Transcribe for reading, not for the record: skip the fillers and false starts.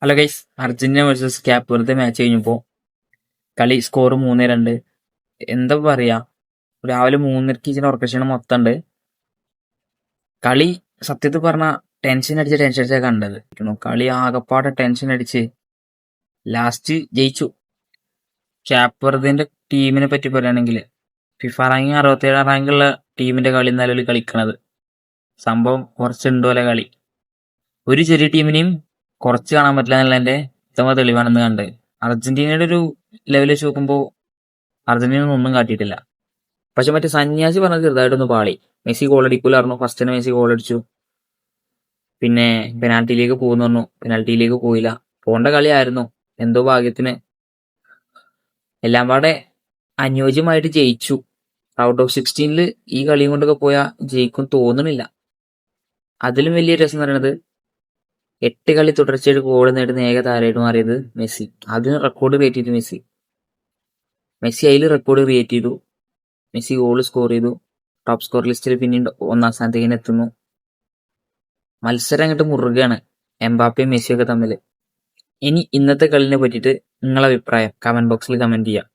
Hello guys, Argentina versus cap വെറുതെ match കഴിഞ്ഞപ്പോൾ കളി സ്കോർ 3-2. എന്താ പറയാ, രാവിലെ 3:30 ഇതിന്റെ ഉറക്കക്ഷീണം മൊത്തമുണ്ട്. കളി സത്യത്തിൽ പറഞ്ഞ ടെൻഷൻ അടിച്ച കണ്ടത്. കളി ആകപ്പാടെ ടെൻഷൻ അടിച്ച് ലാസ്റ്റ് ജയിച്ചു. ക്യാപ്പ് വെറുതെ ടീമിനെ പറ്റി പറയുകയാണെങ്കിൽ ഫിഫ റാങ്കിങ് 67 റാങ്കുള്ള ടീമിന്റെ കളി നിലവിൽ കളിക്കണത്. സംഭവം കുറച്ചുണ്ടോ പോലെ കളി. ഒരു ചെറിയ ടീമിനെയും കുറച്ച് കാണാൻ പറ്റില്ല എന്നുള്ളതിന്റെ ഉത്തമ തെളിവാണെന്ന് കണ്ട്. അർജന്റീനയുടെ ഒരു ലെവൽ വെച്ച് നോക്കുമ്പോൾ അർജന്റീന ഒന്നും കാട്ടിയിട്ടില്ല. പക്ഷെ മറ്റേ സന്യാസി പറഞ്ഞത് ചെറുതായിട്ടൊന്ന് പാളി. മെസ്സി ഗോൾ അടിക്കൂലായിരുന്നു. ഫസ്റ്റ് തന്നെ മെസ്സി ഗോൾ അടിച്ചു. പിന്നെ പെനാൽറ്റിയിലേക്ക് പോകുന്നു പറഞ്ഞു, പെനാൽറ്റിയിലേക്ക് പോയില്ല. പോണ്ട കളിയായിരുന്നു. എന്തോ ഭാഗ്യത്തിന് എല്ലാം പാടെ അനുയോജ്യമായിട്ട് ജയിച്ചു. ഔട്ട് ഓഫ് 16 ഈ കളിയും കൊണ്ടൊക്കെ പോയാൽ ജയിക്കും തോന്നണില്ല. അതിലും വലിയ രസം എന്ന് പറയുന്നത് 8 കളി തുടർച്ചയായിട്ട് ഗോൾ നേടുന്ന ഏക താരമായിട്ട് മാറിയത് മെസ്സി. അതിന് റെക്കോർഡ് ക്രിയേറ്റ് ചെയ്തു മെസ്സി അതിൽ റെക്കോർഡ് ക്രിയേറ്റ് ചെയ്തു. മെസ്സി ഗോൾ സ്കോർ ചെയ്തു. ടോപ്പ് സ്കോർ ലിസ്റ്റിൽ പിന്നീട് 1ാം സ്ഥാനത്തേക്ക് എത്തുന്നു. മത്സരം അങ്ങോട്ട് മുറുകയാണ് എംബാപ്പയും മെസ്സിയൊക്കെ തമ്മിൽ. ഇനി ഇന്നത്തെ കളിനെ പറ്റിയിട്ട് നിങ്ങളെ അഭിപ്രായം കമന്റ് ബോക്സിൽ കമന്റ് ചെയ്യാം.